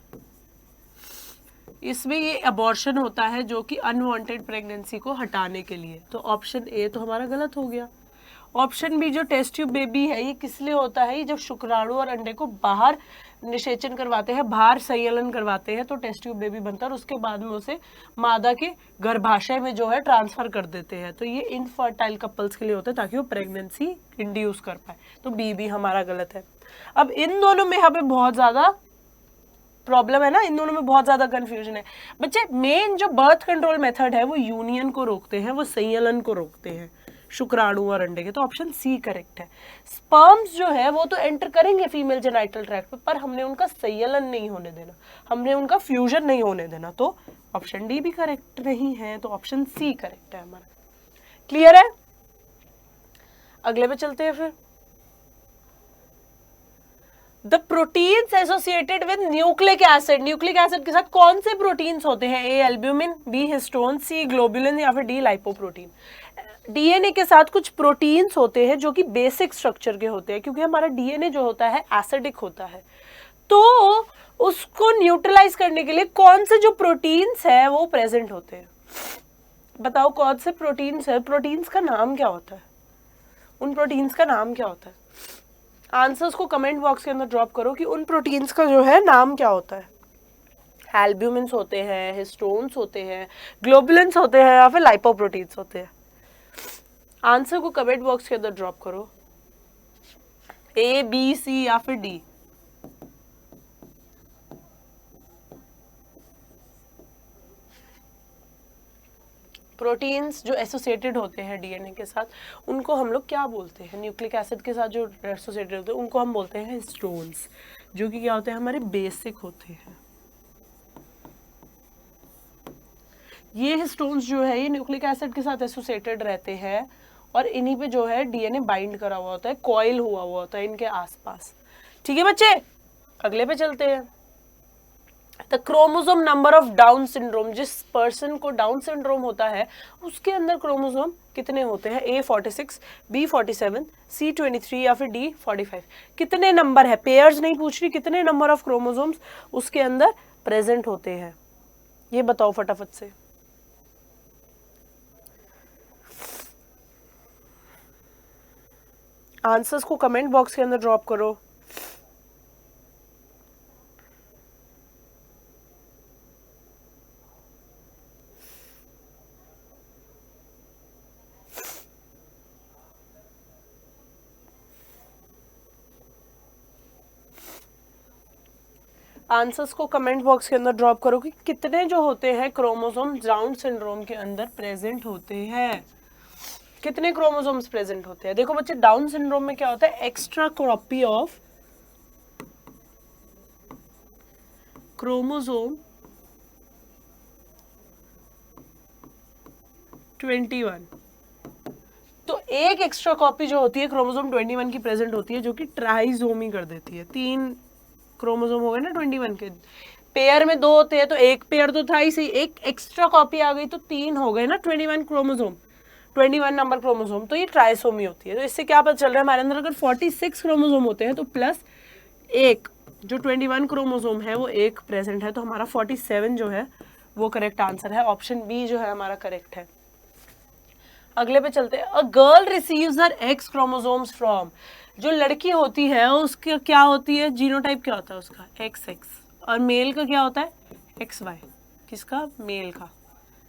इसमें ये अबॉर्शन होता है जो कि अनवांटेड प्रेगनेंसी को हटाने के लिए। तो ऑप्शन ए तो हमारा गलत हो गया। ऑप्शन बी जो टेस्ट ट्यूब बेबी है, ये किस लिए होता है, ये जब शुक्राणु और अंडे को बाहर निषेचन करवाते हैं, बाहर संयलन करवाते हैं, तो टेस्ट ट्यूब बेबी बनता है और उसके बाद में उसे मादा के गर्भाशय में जो है ट्रांसफर कर देते हैं। तो ये इनफर्टाइल कपल्स के लिए होता है, ताकि वो प्रेगनेंसी इंड्यूस कर पाए। तो बी भी हमारा गलत है। अब इन दोनों में हमें बहुत ज्यादा प्रॉब्लम है ना, इन दोनों में बहुत ज्यादा कंफ्यूजन है बच्चे। मेन जो बर्थ कंट्रोल मेथड है वो यूनियन को रोकते हैं, वो संयलन को रोकते हैं शुक्राणु और अंडे के। तो ऑप्शन सी करेक्ट है। स्पर्म्स जो है वो तो एंटर करेंगे फीमेल जेनाइटल ट्रैक्ट पे, पर हमने उनका संयलन नहीं होने देना, हमने उनका फ्यूजन नहीं होने देना। तो ऑप्शन डी भी करेक्ट नहीं है, तो ऑप्शन सी करेक्ट है हमारा। क्लियर है? अगले पे चलते हैं फिर। The proteins associated with nucleic acid. Nucleic acid के साथ कौन से प्रोटीन्स होते हैं, ए एल्ब्यूमिन, बी हिस्टोन, सी ग्लोबुलिन या फिर डी लाइपोप्रोटीन। डीएनए के साथ कुछ प्रोटीन्स होते हैं जो कि बेसिक स्ट्रक्चर के होते हैं, क्योंकि हमारा डीएनए जो होता है एसिडिक होता है, तो उसको न्यूट्रलाइज करने के लिए कौन से जो प्रोटीन्स है वो प्रेजेंट होते हैं। बताओ कौन से प्रोटीन्स है, प्रोटीन्स का नाम क्या होता है, उन प्रोटीन्स का नाम क्या होता है। आंसर्स को कमेंट बॉक्स के अंदर ड्रॉप करो कि उन प्रोटीन्स का जो है नाम क्या होता है। एल्ब्यूमिन्स होते हैं, हिस्टोन्स होते हैं, ग्लोबुलिन्स होते हैं या फिर लाइपोप्रोटीन्स होते हैं। आंसर को कमेंट बॉक्स के अंदर ड्रॉप करो, ए बी सी या फिर डी। प्रोटीन्स जो एसोसिएटेड होते हैं डीएनए के साथ, उनको हम लोग क्या बोलते हैं, न्यूक्लिक एसिड के साथ जो एसोसिएटेड होते हैं उनको हम बोलते हैं हिस्टोन्स, जो कि क्या होते हैं, हमारे बेसिक होते हैं। ये हिस्टोन्स जो है ये न्यूक्लिक एसिड के साथ एसोसिएटेड रहते हैं और इन्हीं पे जो है डीएनए बाइंड करा हुआ होता है, कॉइल हुआ होता है इनके आसपास। ठीक है बच्चे, अगले पे चलते हैं। The chromosome number of down syndrome. जिस पर्सन को डाउन सिंड्रोम होता है उसके अंदर क्रोमोसोम कितने होते हैं, ए 46, बी 47, सी 23 या फिर डी 45। कितने नंबर है, पेयर्स नहीं पूछ रही, कितने नंबर ऑफ क्रोमोसोम्स उसके अंदर प्रेजेंट होते हैं, ये बताओ फटाफट से। आंसर्स को कमेंट बॉक्स के अंदर ड्रॉप करो। आंसर्स को कमेंट बॉक्स के अंदर ड्रॉप करो कि कितने जो होते हैं क्रोमोसोम डाउन सिंड्रोम के अंदर प्रेजेंट होते हैं, कितने क्रोमोसोम्स प्रेजेंट होते हैं। देखो बच्चे, डाउन सिंड्रोम में क्या होता है, एक्स्ट्रा कॉपी ऑफ क्रोमोसोम 21। तो एक एक्स्ट्रा कॉपी जो होती है क्रोमोसोम 21 की प्रेजेंट होती है, जो कि ट्राइसोमी कर देती है। 3 क्रोमोसोम हो गए ना 21 के, पेयर में 2 होते हैं तो एक पेयर तो था ही सही, एक एक्स्ट्रा कॉपी आ गई तो 3 हो गए ना 21 क्रोमोसोम, 21 नंबर क्रोमोसोम, तो ये ट्राइसोमी होती है। तो इससे क्या पता चल रहा है, हमारे अंदर अगर 46 क्रोमोसोम होते हैं तो प्लस एक जो 21 क्रोमोसोम है वो एक प्रेजेंट है, तो हमारा 47 जो है वो करेक्ट आंसर है। ऑप्शन बी जो है हमारा करेक्ट है। अगले पे चलते हैं। A girl receives her x chromosomes from, जो लड़की होती है उसकी क्या होती है, जीनोटाइप क्या होता है उसका, एक्स एक्स, और मेल का क्या होता है, एक्स वाई। किसका, मेल का,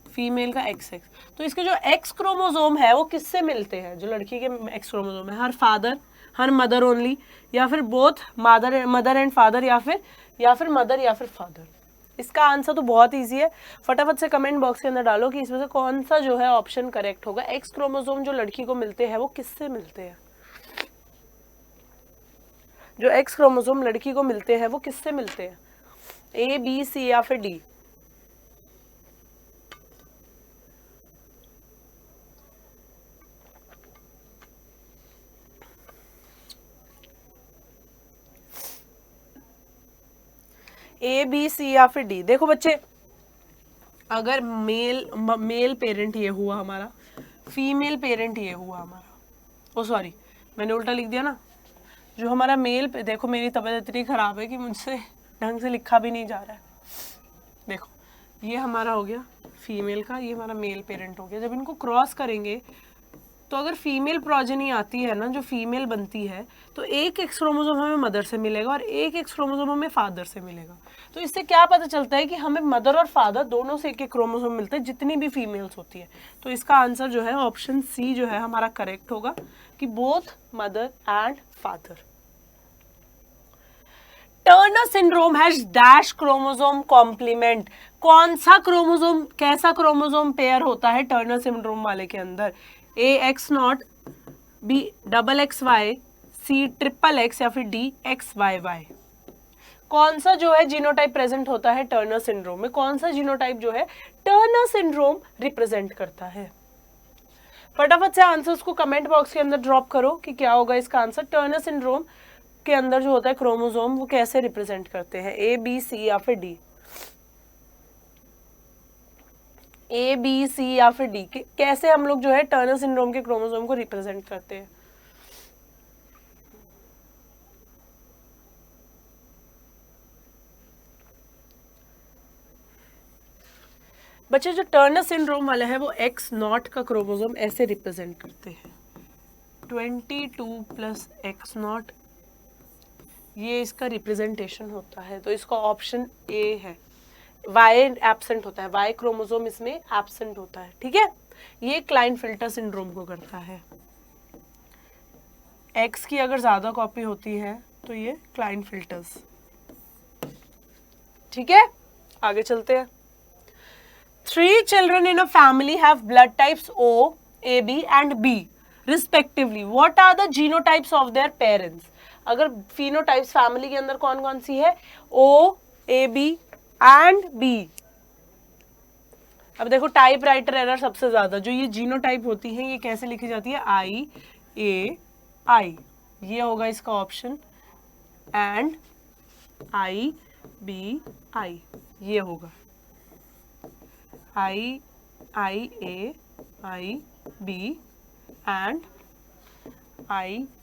फीमेल का एक्स एक्स। तो इसके जो एक्स क्रोमोसोम है वो किससे मिलते हैं, जो लड़की के एक्स क्रोमोसोम है, her father, her mother only, या फिर बोथ मदर एंड फादर, या फिर मदर या फिर फादर। इसका आंसर तो बहुत इजी है, फटाफट से कमेंट बॉक्स के अंदर डालो कि इसमें से कौन सा जो है ऑप्शन करेक्ट होगा। एक्स क्रोमोसोम जो लड़की को मिलते हैं वो किससे मिलते हैं, जो एक्स क्रोमोसोम लड़की को मिलते हैं वो किससे मिलते हैं, ए बी सी या फिर डी। ए बी सी या फिर डी। देखो बच्चे, अगर मेल पेरेंट ये हुआ हमारा, फीमेल पेरेंट ये हुआ हमारा, ओ सॉरी मैंने उल्टा लिख दिया ना, जो हमारा मेल, देखो मेरी तबीयत इतनी खराब है कि मुझसे ढंग से लिखा भी नहीं जा रहा है। देखो ये हमारा हो गया फीमेल का, ये हमारा मेल पेरेंट हो गया। जब इनको क्रॉस करेंगे तो अगर फीमेल प्रोजेनी आती है ना, जो फीमेल बनती है, तो एक एक्स क्रोमोसोम हमें मदर से मिलेगा और एक एक्स क्रोमोसोम हमें फादर से मिलेगा। तो इससे क्या पता चलता है कि हमें मदर और फादर दोनों से एक एक क्रोमोसोम मिलते हैं, जितनी भी फीमेल्स होती है। तो इसका आंसर जो है ऑप्शन सी जो है हमारा करेक्ट होगा, कि both mother and father. Turner syndrome has dash chromosome complement. कौन सा क्रोमोसोम, कैसा क्रोमोसोम पेयर होता है टर्नर सिंड्रोम वाले के अंदर, A X not, B double X Y, C triple X, या फिर डी एक्स वाई वाई। कौन सा जो है जीनोटाइप प्रेजेंट होता है टर्नर सिंड्रोम में, कौन सा जीनोटाइप जो है टर्नर सिंड्रोम रिप्रेजेंट करता है। फटाफट से आंसर्स को कमेंट बॉक्स के अंदर ड्रॉप करो कि क्या होगा इसका आंसर। टर्नर सिंड्रोम के अंदर जो होता है क्रोमोसोम वो कैसे रिप्रेजेंट करते हैं, ए बी सी या फिर डी, ए बी सी या फिर डी, कैसे हम लोग जो है टर्नर सिंड्रोम के क्रोमोसोम को रिप्रेजेंट करते हैं। बच्चे जो टर्नर सिंड्रोम वाले हैं वो एक्स नॉट का क्रोमोसोम ऐसे रिप्रेजेंट करते हैं, 22 प्लस एक्स नॉट, ये इसका रिप्रेजेंटेशन होता है। तो इसका ऑप्शन ए है, वाई एब्सेंट होता है, वाई क्रोमोसोम इसमें एब्सेंट होता है, ठीक है। ये क्लाइनफिल्टर सिंड्रोम को करता है। एक्स की अगर ज्यादा कॉपी होती है तो ये क्लाइनफिल्टर्स, ठीक है। आगे चलते हैं। 3 children in a family have blood types O, AB and B respectively. What are the genotypes of their parents? अगर phenotypes फैमिली के अंदर कौन कौन सी है, O, AB and B। अब देखो टाइप राइटर एरर सबसे ज्यादा, जो ये जीनोटाइप होती है ये कैसे लिखी जाती है, I A I, ये होगा इसका option, and I B I ये होगा, I A I B and I।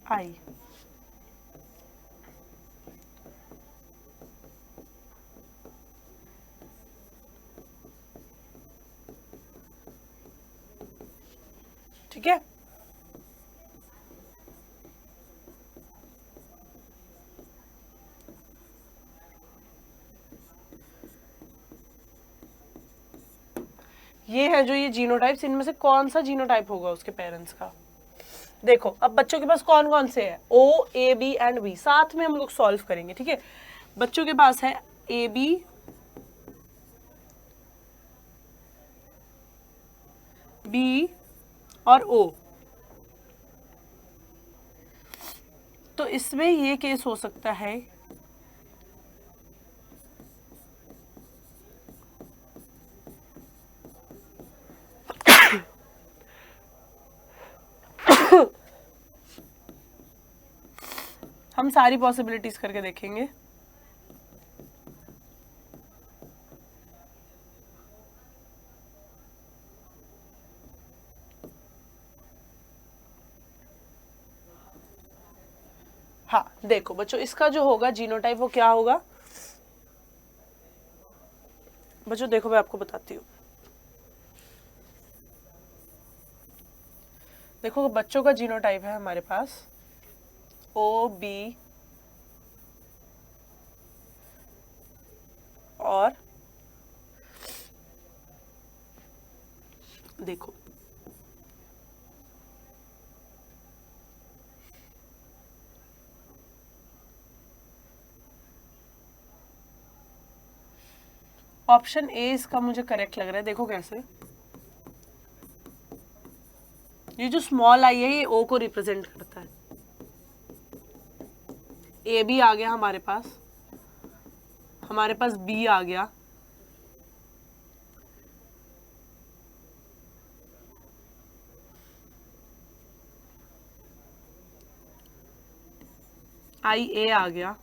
ठीक है। ये है जो ये जीनोटाइप्स, इनमें से कौन सा जीनोटाइप होगा उसके पेरेंट्स का। देखो अब बच्चों के पास कौन कौन से है, ओ ए बी एंड बी, साथ में हम लोग सॉल्व करेंगे, ठीक है। बच्चों के पास है ए बी, बी और ओ। तो इसमें ये केस हो सकता है हम सारी पॉसिबिलिटीज करके देखेंगे। हाँ देखो बच्चों, इसका जो होगा जीनोटाइप वो क्या होगा, बच्चों देखो मैं आपको बताती हूँ। देखो बच्चों का जीनोटाइप है हमारे पास ओ बी और देखो ऑप्शन ए इसका मुझे करेक्ट लग रहा है। देखो कैसे, ये जो स्मॉल आई है ये ओ को रिप्रेजेंट करता है। ए भी आ गया हमारे पास बी आ गया, आई ए आ गया,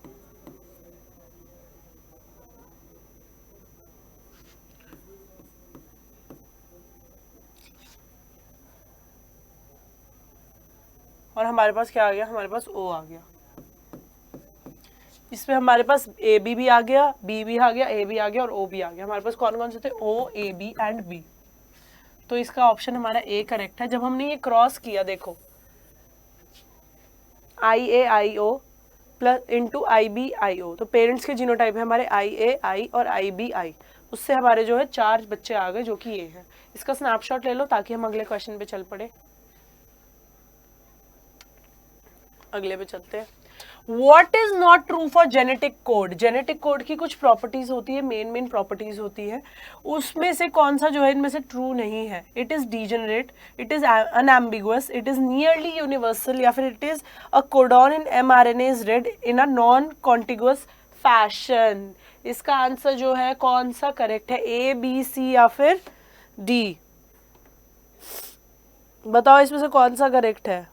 और हमारे पास क्या आ गया, हमारे पास ओ आ गया। इसमें हमारे पास ए बी भी आ गया, बी भी आ गया, ए भी आ गया और ओ भी आ गया। हमारे पास कौन कौन से थे, ओ ए बी एंड बी। तो इसका ऑप्शन हमारा ए करेक्ट है। जब हमने ये क्रॉस किया, देखो I A I O plus into I B I O, तो पेरेंट्स के जीनोटाइप है हमारे आई ए आई और आई बी आई। उससे हमारे जो है 4 बच्चे आ गए जो कि ये है। इसका स्नैपशॉट ले लो ताकि हम अगले क्वेश्चन पे चल पड़े। अगले पे चलते हैं। What is not true for genetic code? Genetic code की कुछ प्रॉपर्टीज होती है, मेन प्रॉपर्टीज होती है, उसमें से कौन सा जो है इनमें से ट्रू नहीं है। It is degenerate, it is unambiguous, it is nearly universal, या फिर it is a codon in mRNA is red in a non contiguous fashion. इसका आंसर जो है कौन सा करेक्ट है, ए बी सी या फिर डी? बताओ इसमें से कौन सा करेक्ट है।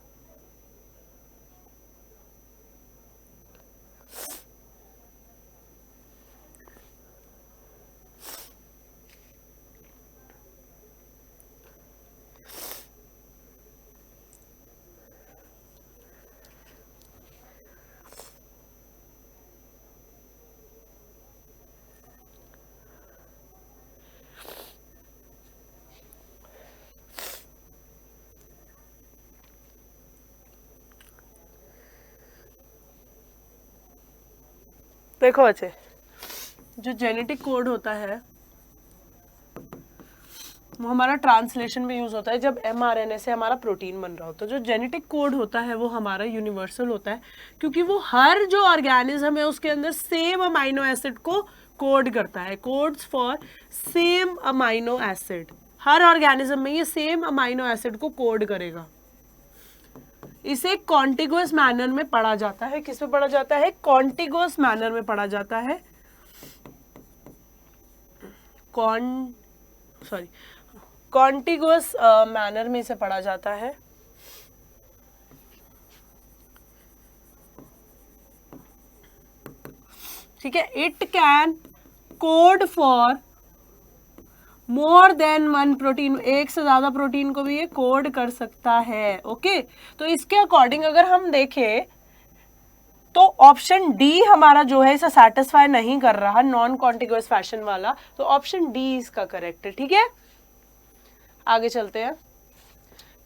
देखो बच्चे, जो जेनेटिक कोड होता है वो हमारा ट्रांसलेशन में यूज होता है जब mRNA से हमारा प्रोटीन बन रहा होता है। जो जेनेटिक कोड होता है वो हमारा यूनिवर्सल होता है, क्योंकि वो हर जो ऑर्गेनिज्म है उसके अंदर सेम अमाइनो एसिड को कोड करता है। Codes for same amino acid, her organism में ये सेम अमाइनो एसिड को कोड करेगा। इसे कॉन्टिगुअस मैनर में पढ़ा जाता है। किस में पढ़ा जाता है, कॉन्टिगुअस मैनर में पढ़ा जाता है। कॉन्टिगुअस मैनर में इसे पढ़ा जाता है। ठीक है, it can code for more than 1 protein, एक से ज्यादा प्रोटीन को भी ये कोड कर सकता है। ओके, तो इसके अकॉर्डिंग अगर हम देखें तो ऑप्शन डी हमारा जो है इसे सेटिस्फाई नहीं कर रहा, नॉन कॉन्टिगुअस फैशन वाला, तो ऑप्शन डी इसका करेक्ट है। ठीक है, आगे चलते हैं।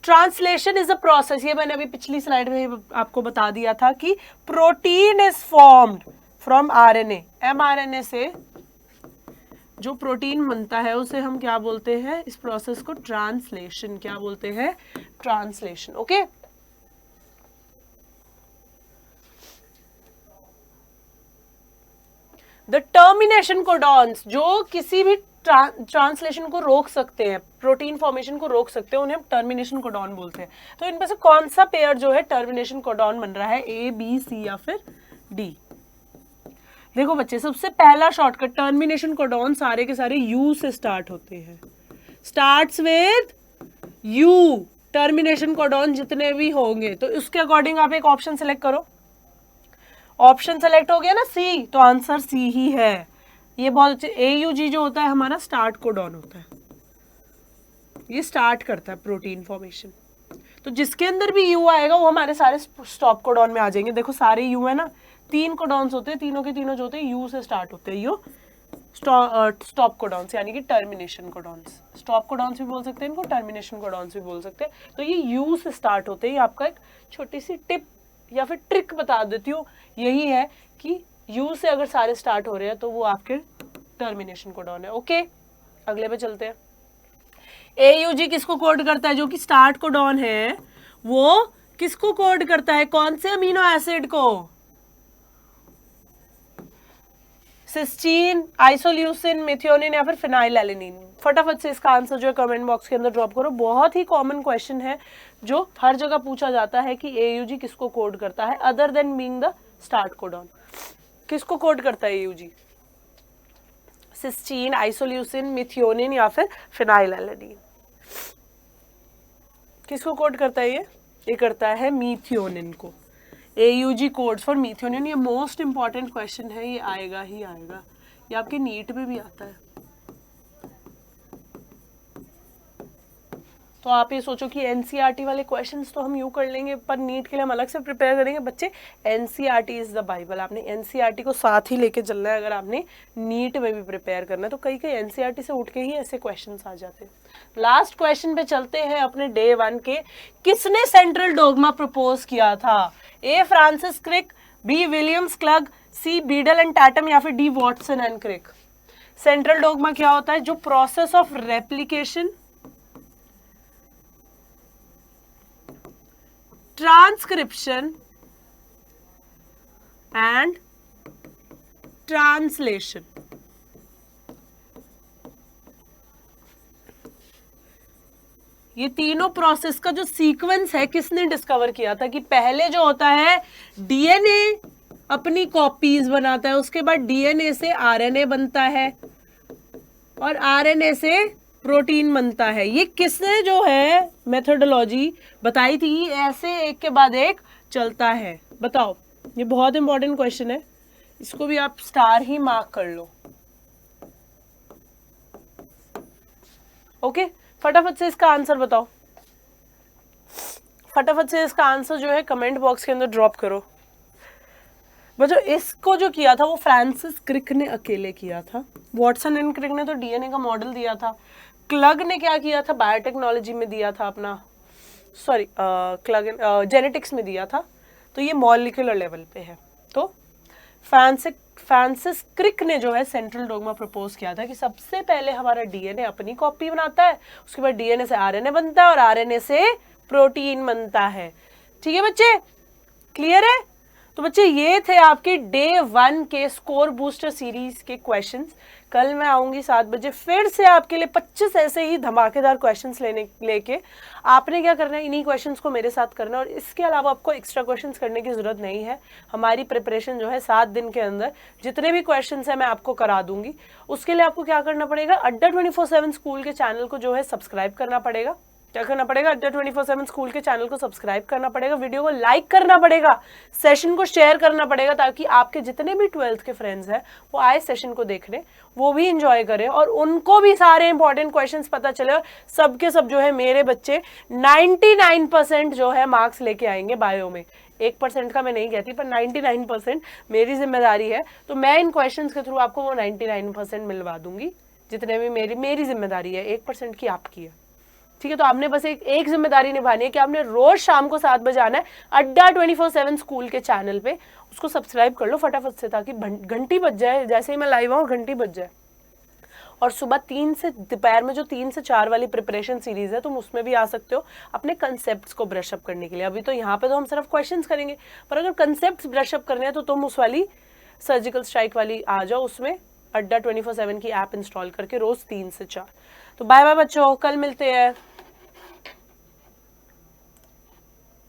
ट्रांसलेशन इज अ प्रोसेस, ये मैंने अभी पिछली स्लाइड में आपको बता दिया था कि protein is formed from RNA. mRNA से जो प्रोटीन बनता है उसे हम क्या बोलते हैं, इस प्रोसेस को ट्रांसलेशन, क्या बोलते हैं, translation. Okay, the termination codons, जो किसी भी ट्रांसलेशन को रोक सकते हैं, प्रोटीन फॉर्मेशन को रोक सकते हैं, उन्हें हम टर्मिनेशन कोडॉन बोलते हैं। तो इनमें से कौन सा पेयर जो है टर्मिनेशन कोडॉन बन रहा है, ए बी सी या फिर डी? देखो बच्चे, सबसे पहला शॉर्टकट, टर्मिनेशन कोडॉन सारे के सारे यू से स्टार्ट होते हैं, starts with you. Termination codon जितने भी होंगे तो उसके अकॉर्डिंग आप एक ऑप्शन सेलेक्ट करो। ऑप्शन सेलेक्ट हो गया ना सी, तो आंसर सी ही है। ये बहुत अच्छे, AUG जो होता है हमारा स्टार्ट कोडॉन होता है, ये स्टार्ट करता है प्रोटीन फॉर्मेशन। तो जिसके अंदर भी यू आएगा वो हमारे सारे स्टॉप कोडॉन में आ जाएंगे। देखो सारे यू है ना, 3 कोडॉन्स होते हैं, तीनों के तीनों जो होते हैं यू से स्टार्ट होते हैं। स्टॉप कोडॉन्स यानी कि टर्मिनेशन कोडॉन्स। स्टॉप कोडॉन्स भी बोल सकते हैं इनको, टर्मिनेशन कोडॉन्स भी बोल सकते हैं। तो ये यू से स्टार्ट होते हैं। आपका एक छोटी सी टिप या फिर ट्रिक बता देती हूँ, यही है कि यू से अगर सारे स्टार्ट हो रहे हैं तो वो आपके टर्मिनेशन कोडॉन है। ओके, अगले पे चलते हैं। AUG किसको कोड करता है? जो कि स्टार्ट कोडॉन है वो किसको कोड करता है? कौन से अमीनो एसिड को? सिस्टीन, आइसोल्यूसिन, मेथियोनिन या फिर फिनाइलएलेनिन। फटाफट से इसका आंसर जो है कमेंट बॉक्स के अंदर ड्रॉप करो। बहुत ही कॉमन क्वेश्चन है जो हर जगह पूछा जाता है कि AUG किसको कोड करता है other than being the start codon. किसको कोड करता है AUG? सिस्टीन, आइसोल्यूसिन, मेथियोनिन या फिर फिनाइलएलेनिन। किसको कोड करता है ये करता है मीथियोनिन को। AUG codes for मीथियोनिन। ये मोस्ट इंपॉर्टेंट क्वेश्चन है, ये आएगा ही आएगा। ये आपके नीट में भी आता है। तो आप ये सोचो कि NCERT वाले क्वेश्चंस तो हम यूं कर लेंगे, पर नीट के लिए हम अलग से प्रिपेयर करेंगे। बच्चे, NCERT इज द बाइबल। आपने NCERT को साथ ही लेके चलना है अगर आपने नीट में भी प्रिपेयर करना है। तो कई NCERT से उठ के ही ऐसे क्वेश्चंस आ जाते हैं। लास्ट क्वेश्चन पे चलते हैं अपने डे 1 के। किसने सेंट्रल डोगमा प्रपोज किया था? A Francis Crick, B Williams Klug, C Beadle and Tatum या फिर D Watson and Crick. Central dogma क्या होता है? जो process of replication, transcription and translation. ये तीनों प्रोसेस का जो सीक्वेंस है किसने डिस्कवर किया था? कि पहले जो होता है DNA अपनी कॉपीज बनाता है, उसके बाद DNA से RNA बनता है और RNA से प्रोटीन बनता है। ये किसने जो है मेथोडोलॉजी बताई थी? ऐसे एक के बाद एक चलता है। बताओ, ये बहुत इंपॉर्टेंट क्वेश्चन है, इसको भी आप स्टार ही मार्क कर लो। ओके, फटाफट से इसका आंसर बताओ। फटाफट से इसका आंसर जो है कमेंट बॉक्स के अंदर ड्रॉप करो। बच्चों, इसको जो किया था वो फ्रांसिस क्रिक ने अकेले किया था। वॉटसन एंड क्रिक ने तो DNA का मॉडल दिया था। क्लग ने क्या किया था? बायोटेक्नोलॉजी में दिया था अपना, सॉरी क्लग जेनेटिक्स में दिया था। तो ये मॉलिक्यूलर लेवल पे है। तो फ्रांसिस क्रिक ने जो है सेंट्रल डोगमा प्रपोज किया था कि सबसे पहले हमारा DNA अपनी कॉपी बनाता है, उसके बाद DNA से RNA बनता है और RNA से प्रोटीन बनता है। ठीक है बच्चे, क्लियर है? तो बच्चे, ये थे आपके डे 1 के स्कोर बूस्टर सीरीज के क्वेश्चंस। कल मैं आऊंगी 7 बजे फिर से आपके लिए 25 ऐसे ही धमाकेदार क्वेश्चंस लेके। आपने क्या करना है? इन्हीं क्वेश्चंस को मेरे साथ करना है और इसके अलावा आपको एक्स्ट्रा क्वेश्चंस करने की जरूरत नहीं है। हमारी प्रिपरेशन जो है 7 दिन के अंदर जितने भी क्वेश्चंस है मैं आपको करा दूंगी। उसके लिए आपको क्या करना पड़ेगा? अड्डा 24/7 स्कूल के चैनल को जो है सब्सक्राइब करना पड़ेगा। क्या करना पड़ेगा? अड्डा 24/7 स्कूल के चैनल को सब्सक्राइब करना पड़ेगा, वीडियो को लाइक करना पड़ेगा, सेशन को शेयर करना पड़ेगा, ताकि आपके जितने भी 12th के फ्रेंड्स हैं वो आए सेशन को देखने, वो भी एंजॉय करें और उनको भी सारे इंपॉर्टेंट क्वेश्चंस पता चले। और सबके सब जो है मेरे बच्चे 99% जो है मार्क्स लेके आएंगे बायो में। 1% का मैं नहीं कहती, पर 99% मेरी जिम्मेदारी है। तो मैं इन क्वेश्चंस के थ्रू आपको वो 99% मिलवा दूंगी, जितने भी मेरी जिम्मेदारी है। 1% की आपकी है। ठीक है, तो आपने बस एक जिम्मेदारी निभानी है कि आपने रोज शाम को 7 बजे आना है अड्डा 24/7 स्कूल के चैनल पे। उसको सब्सक्राइब कर लो फटाफट से, ताकि घंटी बज जाए, जैसे ही मैं लाइव आऊँ घंटी बज जाए। और सुबह 3 से दोपहर में जो 3 से 4 वाली प्रिपरेशन सीरीज है, तुम उसमें भी आ सकते हो अपने कंसेप्ट्स को ब्रशअप करने के लिए। अभी तो यहाँ पे तो हम सिर्फ क्वेश्चंस करेंगे, पर अगर कंसेप्ट्स ब्रशअप करने हैं तो तुम उस वाली सर्जिकल स्ट्राइक वाली आ जाओ, उसमें अड्डा 24/7 की ऐप इंस्टॉल करके रोज 3 से 4। तो बाय बाय बच्चों, कल मिलते हैं।